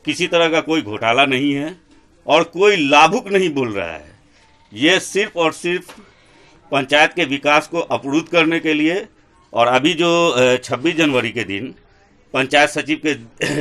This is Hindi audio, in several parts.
किसी तरह का कोई घोटाला नहीं है और कोई लाभुक नहीं बोल रहा है। ये सिर्फ और सिर्फ पंचायत के विकास को अवरुद्ध करने के लिए, और अभी जो 26 जनवरी के दिन पंचायत सचिव के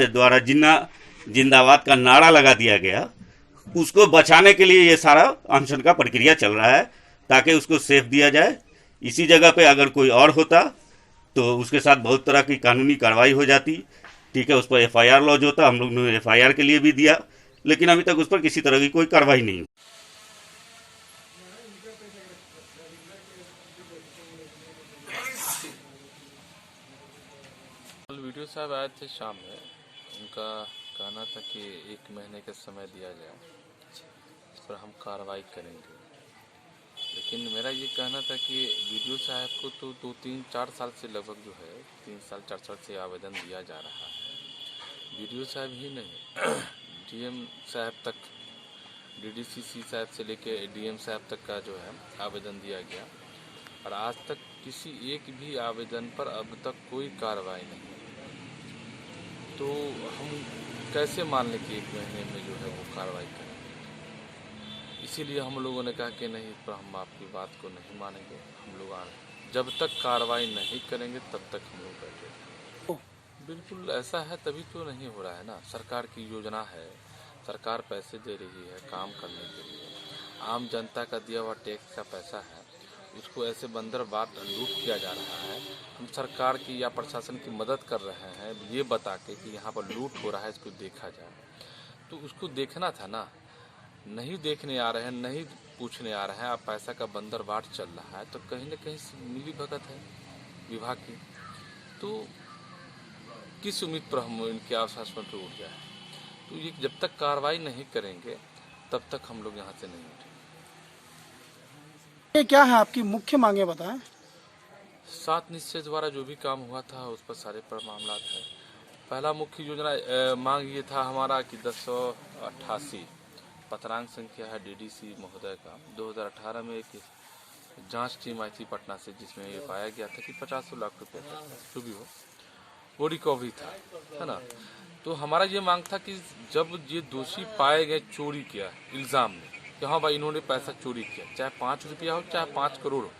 द्वारा जिंदाबाद का नारा लगा दिया गया, उसको बचाने के लिए ये सारा अनशन का प्रक्रिया चल रहा है, ताकि उसको सेफ दिया जाए। इसी जगह पे अगर कोई और होता तो उसके साथ बहुत तरह की कानूनी कार्रवाई हो जाती, ठीक है, उस पर FIR लॉन्च होता। हम लोग ने FIR के लिए भी दिया, लेकिन अभी तक उस पर किसी तरह की कोई कार्रवाई नहीं। वीडियो साहब आए थे शाम में, उनका कहना था कि 1 महीने का समय दिया जाए, इस पर हम कार्रवाई करेंगे। लेकिन मेरा ये कहना था कि वीडियो साहब को तो 2, 3, 4 साल से लगभग जो है 3 साल 4 साल से आवेदन दिया जा रहा है। वीडियो साहब ही नहीं, DM साहब तक, DDCC साहब से लेके DM साहब तक का जो है आवेदन दिया गया, और आज तक किसी एक भी आवेदन पर अब तक कोई कार्रवाई नहीं। तो हम कैसे मान लें कि 1 महीने में जो है वो कार्रवाई करेंगे। इसीलिए हम लोगों ने कहा कि नहीं, इस पर हम आपकी बात को नहीं मानेंगे। हम लोग जब तक कार्रवाई नहीं करेंगे तब तक हम लोग बैठे। बिल्कुल ऐसा है, तभी तो नहीं हो रहा है ना। सरकार की योजना है, सरकार पैसे दे रही है काम करने के लिए, आम जनता का दिया हुआ टैक्स का पैसा है, उसको ऐसे बंदर बाट लूट किया जा रहा है। हम सरकार की या प्रशासन की मदद कर रहे हैं ये बता के कि यहाँ पर लूट हो रहा है, इसको देखा जाए। तो उसको देखना था ना, नहीं देखने आ रहे हैं, नहीं पूछने आ रहे हैं। अब पैसा का बंदर बाट चल रहा है, तो कहीं न कहीं मिली भगत है विभाग की। तो किस उम्मीद पर हम इनके आश्वासन पर उठ जाए। तो ये जब तक कार्रवाई नहीं करेंगे तब तक हम लोग यहाँ से नहीं उठेंगे। ये क्या है आपकी मुख्य मांगे बताएं। 7 निश्चय द्वारा जो भी काम हुआ था उस पर सारे पर मामला है। पहला मुख्य योजना मांग ये था हमारा कि 1088 पत्रांक संख्या है DDC महोदय का। 2018 में एक जांच टीम आई थी पटना से, जिसमें ये पाया गया था कि 50 लाख रुपए जो भी हो वो रिकवरी था, है ना। तो हमारा ये मांग था कि जब ये दोषी पाए गए चोरी किया इल्ज़ाम में कि हाँ भाई इन्होंने पैसा चोरी किया, चाहे 5 रुपया हो चाहे 5 करोड़ हो,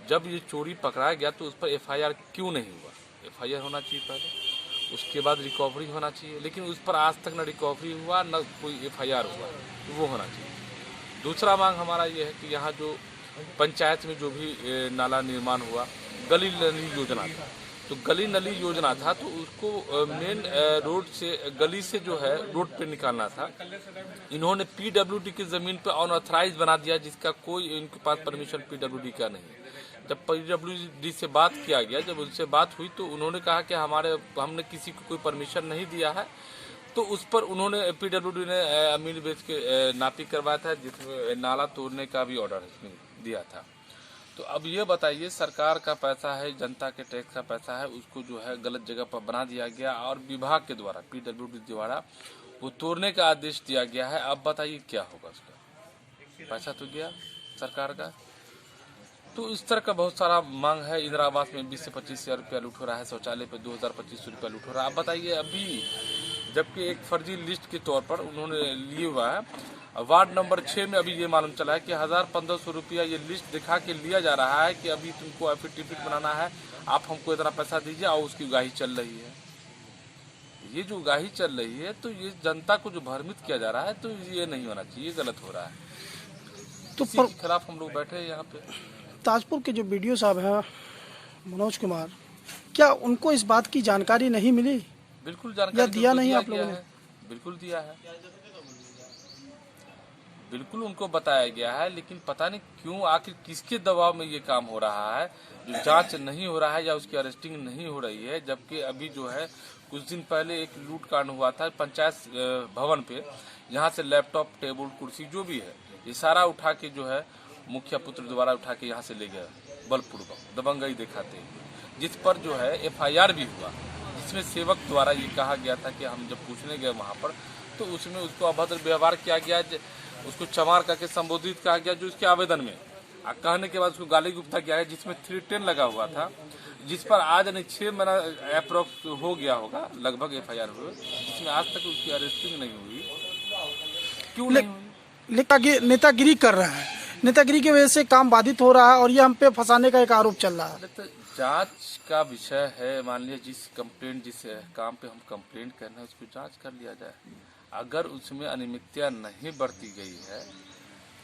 जब ये चोरी पकड़ाया गया तो उस पर FIR क्यों नहीं हुआ। FIR होना चाहिए पहले, उसके बाद रिकवरी होना चाहिए। लेकिन उस पर आज तक न रिकवरी हुआ न कोई FIR हुआ, तो वो होना चाहिए। दूसरा मांग हमारा ये है कि यहाँ जो पंचायत में जो भी नाला निर्माण हुआ, गली नली योजना था, तो गली नली योजना था तो उसको मेन रोड से, गली से जो है रोड पे निकालना था। इन्होंने PWD की ज़मीन पे अनऑथराइज बना दिया, जिसका कोई इनके पास परमिशन PWD का नहीं है। जब PWD से बात किया गया, जब उनसे बात हुई तो उन्होंने कहा कि हमने किसी को कोई परमिशन नहीं दिया है। तो उस पर उन्होंने PWD ने अमीन बेच के नापी करवाया था, जिसमें नाला तोड़ने का भी ऑर्डर दिया था। तो अब ये बताइए, सरकार का पैसा है, जनता के टैक्स का पैसा है, उसको जो है गलत जगह पर बना दिया गया और विभाग के द्वारा PWD द्वारा वो तोड़ने का आदेश दिया गया है। अब बताइए क्या होगा उसका, पैसा तो गया सरकार का। तो इस तरह का बहुत सारा मांग है। इंदिरा आवास में 20 से 25 हज़ार रुपया लूट हो रहा है, शौचालय पे 2250 रुपया लूट हो रहा है। अब बताइए, अभी जबकि एक फर्जी लिस्ट के तौर पर उन्होंने लिए हुआ है। वार्ड नंबर 6 में अभी ये मालूम चला है कि 1500 रुपया ये लिस्ट दिखा के लिया जा रहा है कि अभी तुमको एफिडेविट बनाना है, आप हमको इतना पैसा दीजिए, और उसकी उगाही चल रही है। ये जो उगाही चल रही है, तो ये जनता को जो भ्रमित किया जा रहा है, तो ये नहीं होना चाहिए, गलत हो रहा है। तो इसी के खिलाफ हम लोग बैठे हैं यहाँ पे। ताजपुर के जो BDO साहब हैं मनोज कुमार, क्या उनको इस बात की जानकारी नहीं मिली? बिल्कुल जानकारी या दिया नहीं आप लोगों ने? बिल्कुल दिया है, बिल्कुल उनको बताया गया है। लेकिन पता नहीं क्यों, आखिर किसके दबाव में ये काम हो रहा है, जो जांच नहीं हो रहा है या उसकी अरेस्टिंग नहीं हो रही है। जबकि अभी जो है कुछ दिन पहले एक लूट कांड हुआ था पंचायत भवन पे, यहाँ से लैपटॉप, टेबल, कुर्सी जो भी है ये सारा उठा के जो है मुखिया पुत्र द्वारा उठा के यहाँ से ले गया बलपूर्वक, दबंगई दिखाते हुए, जिस पर जो है FIR भी हुआ, जिसमें सेवक द्वारा ये कहा गया था कि हम जब पूछने गए वहाँ पर तो उसमें उसको अभद्र व्यवहार किया गया, उसको चमार करके संबोधित कहा गया जो उसके आवेदन में, कहने के बाद उसको गाली गुप्ता किया है, जिसमें 310 लगा हुआ था, जिस पर आज नहीं 6 महीना अप्रोक्स हो गया होगा, लगभग FIR हुए, जिसमें आज तक उसकी अरेस्टिंग नहीं हुई। क्यों नहीं हुई? नेतागिरी कर रहा है, नेतागिरी की वजह से काम बाधित हो रहा है और ये हम पे फंसाने का एक आरोप चल रहा है। तो जांच का विषय है, मान लीजिए जिस काम पे हम कंप्लेंट कर रहे हैं उसको जांच कर लिया जाए। अगर उसमें अनियमितता नहीं बरती गई है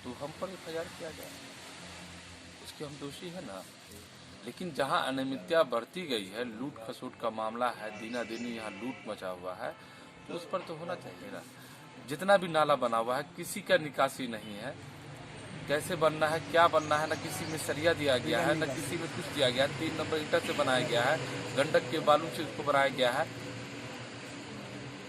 तो हम पर FIR किया जाए, उसके हम दोषी है ना। लेकिन जहां अनियमितता बरती गई है, लूट खसोट का मामला है, दीना दिनी यहाँ लूट मचा हुआ है, तो उस पर तो होना चाहिए ना। जितना भी नाला बना हुआ है किसी का निकासी नहीं है, कैसे बनना है, क्या बनना है, न किसी में सरिया दिया गया है, न किसी में कुछ दिया गया है। 3 नंबर ईंटा से बनाया गया है, गंडक के बालू से उसको बनाया गया है।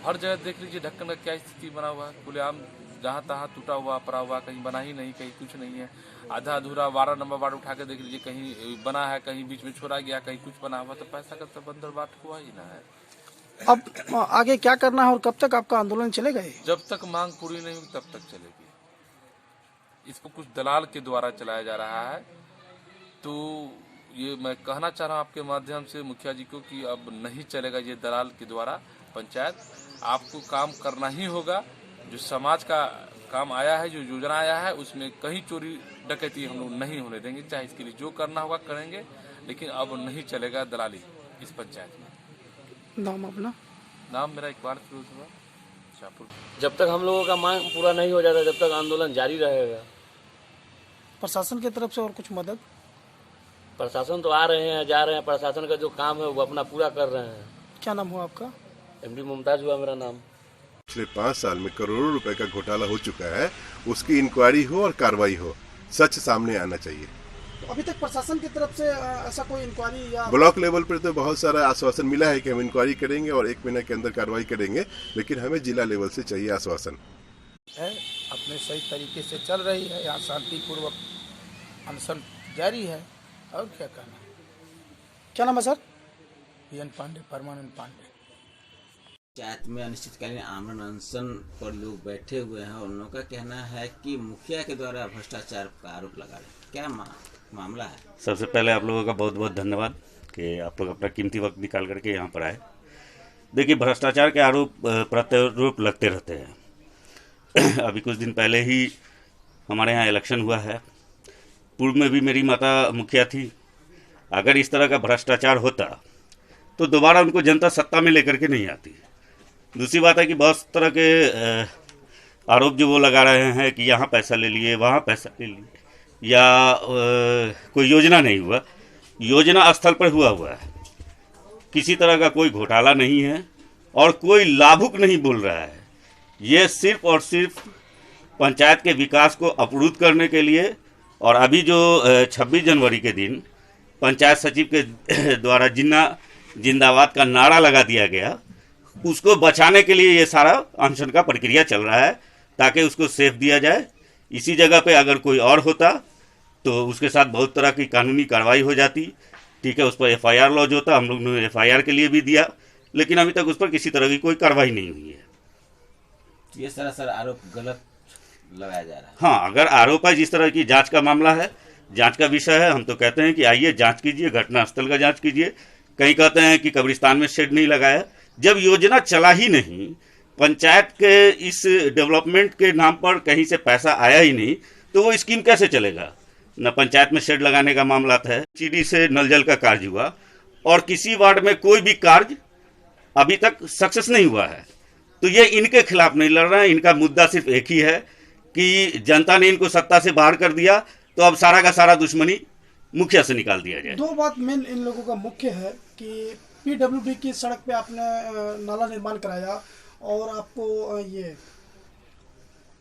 हर जगह देख लीजिए ढक्कन का क्या स्थिति बना हुआ है, खुलेआम जहाँ तहाँ टूटा हुआ पड़ा हुआ, कहीं बना ही नहीं, कहीं कुछ नहीं है, आधा अधूरा। 12 नंबर वार्ड उठा के देख लीजिए, कहीं बना है, कहीं बीच में छोड़ा गया, कहीं कुछ बना हुआ, तो पैसा का तो बंदर बाट हुआ ही ना है। अब आगे क्या करना है और कब तक आपका आंदोलन चलेगा? जब तक मांग पूरी नहीं होगी तब तक चलेगी। इसको कुछ दलाल के द्वारा चलाया जा रहा है। तो ये मैं कहना चाह रहा हूँ आपके माध्यम से मुखिया जी को कि अब नहीं चलेगा ये दलाल के द्वारा पंचायत। आपको काम करना ही होगा। जो समाज का काम आया है, जो योजना आया है, उसमें कहीं चोरी डकैती हम लोग नहीं होने देंगे। चाहे इसके लिए जो करना होगा करेंगे, लेकिन अब नहीं चलेगा दलाली इस पंचायत में। नाम अपना? नाम मेरा इकबाल फिरोज हुआ, शाहपुर। जब तक हम लोगों का मांग पूरा नहीं हो जाता, जब तक आंदोलन जारी रहेगा। प्रशासन की तरफ से और कुछ मदद? प्रशासन तो आ रहे हैं, जा रहे हैं। प्रशासन का जो काम है वो अपना पूरा कर रहे हैं। क्या नाम हुआ आपका? MD मुमताज हुआ मेरा नाम। पिछले 5 साल में करोड़ों रुपए का घोटाला हो चुका है, उसकी इंक्वायरी हो और कार्रवाई हो, सच सामने आना चाहिए। अभी तक प्रशासन की तरफ से ऐसा कोई इंक्वायरी या? ब्लॉक लेवल पर तो बहुत सारा आश्वासन मिला है कि हम इंक्वायरी करेंगे और 1 महीने के अंदर कार्रवाई करेंगे, लेकिन हमें जिला लेवल से चाहिए आश्वासन। है अपने सही तरीके से चल रही है, यहाँ शांतिपूर्वक अनशन जारी है। और क्या कहना। क्या नाम है सर? PN पांडे, परमानंद पांडे। पंचायत में अनिश्चितकालीन आमरण अनशन पर लोग बैठे हुए हैं और उन लोगों का कहना है कि मुखिया के द्वारा भ्रष्टाचार का आरोप लगा रहे हैं। क्या मामला है? सबसे पहले आप लोगों का बहुत बहुत धन्यवाद कि आप लोग अपना कीमती वक्त निकाल करके यहाँ पर आए। देखिए, भ्रष्टाचार के आरोप प्रत्यारोप लगते रहते हैं। अभी कुछ दिन पहले ही हमारे यहाँ इलेक्शन हुआ है। पूर्व में भी मेरी माता मुखिया थी। अगर इस तरह का भ्रष्टाचार होता तो दोबारा उनको जनता सत्ता में लेकर के नहीं आती। दूसरी बात है कि बहुत तरह के आरोप जो वो लगा रहे हैं कि यहाँ पैसा ले लिए, वहाँ पैसा ले लिए, या कोई योजना नहीं हुआ। योजना स्थल पर हुआ है। किसी तरह का कोई घोटाला नहीं है और कोई लाभुक नहीं बोल रहा है। ये सिर्फ और सिर्फ पंचायत के विकास को अवरुद्ध करने के लिए, और अभी जो 26 जनवरी के दिन पंचायत सचिव के द्वारा जिंदाबाद का नारा लगा दिया गया, उसको बचाने के लिए ये सारा अनशन का प्रक्रिया चल रहा है, ताकि उसको सेफ दिया जाए। इसी जगह पे अगर कोई और होता तो उसके साथ बहुत तरह की कानूनी कार्रवाई हो जाती। ठीक है, उस पर FIR लॉन्च होता। हम लोग ने FIR के लिए भी दिया, लेकिन अभी तक उस पर किसी तरह की कोई कार्रवाई नहीं हुई है। ये सरासर आरोप गलत लगाया जा रहा है। हाँ, अगर आरोप है, जिस तरह की जांच का मामला है, जांच का विषय है, हम तो कहते हैं कि आइए जांच कीजिए, घटनास्थल का जांच कीजिए। कहीं कहते हैं कि कब्रिस्तान में शेड नहीं लगाया। जब योजना चला ही नहीं, पंचायत के इस डेवलपमेंट के नाम पर कहीं से पैसा आया ही नहीं, तो वो स्कीम कैसे चलेगा? न पंचायत में शेड लगाने का मामला है, चीनी से नल जल का कार्य हुआ, और किसी वार्ड में कोई भी कार्य अभी तक सक्सेस नहीं हुआ है। तो ये इनके खिलाफ नहीं लड़ रहे हैं। इनका मुद्दा सिर्फ एक ही है कि जनता ने इनको सत्ता से बाहर कर दिया, तो अब सारा का सारा दुश्मनी मुखिया से निकाल दिया जाए। 2 बात मेन इन लोगों का मुख्य है कि PWD की सड़क पे आपने नाला निर्माण कराया, और आपको ये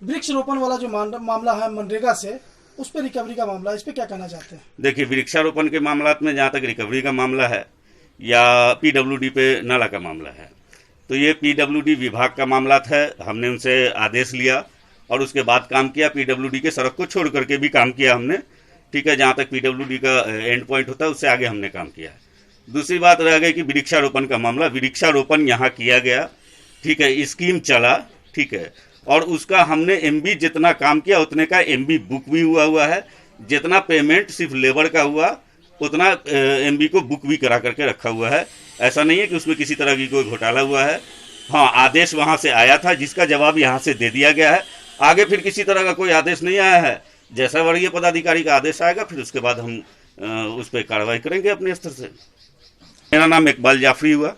वृक्ष रोपण वाला जो मामला है मनरेगा से, उस पर रिकवरी का मामला, इस पे क्या कहना चाहते हैं? देखिए, वृक्षारोपण के मामला में जहाँ तक रिकवरी का मामला है या PWD पे नाला का मामला है, तो ये PWD विभाग का मामला है। हमने उनसे आदेश लिया और उसके बाद काम किया। PWD के सड़क को छोड़ करके भी काम किया हमने। ठीक है, जहाँ तक PWD का एंड पॉइंट होता है उससे आगे हमने काम किया। दूसरी बात रह गई कि वृक्षारोपण का मामला। वृक्षारोपण यहाँ किया गया, ठीक है, स्कीम चला, ठीक है, और उसका हमने MB जितना काम किया उतने का MB बुक भी हुआ है। जितना पेमेंट सिर्फ लेबर का हुआ उतना एमबी को बुक भी करा करके रखा हुआ है। ऐसा नहीं है कि उसमें किसी तरह की कोई घोटाला हुआ है। हाँ, आदेश वहाँ से आया था जिसका जवाब यहाँ से दे दिया गया है। आगे फिर किसी तरह का कोई आदेश नहीं आया है। जैसा वरीय पदाधिकारी का आदेश आएगा फिर उसके बाद हम उस पर कार्रवाई करेंगे अपने स्तर से। मेरा नाम इकबाल जाफरी हुआ।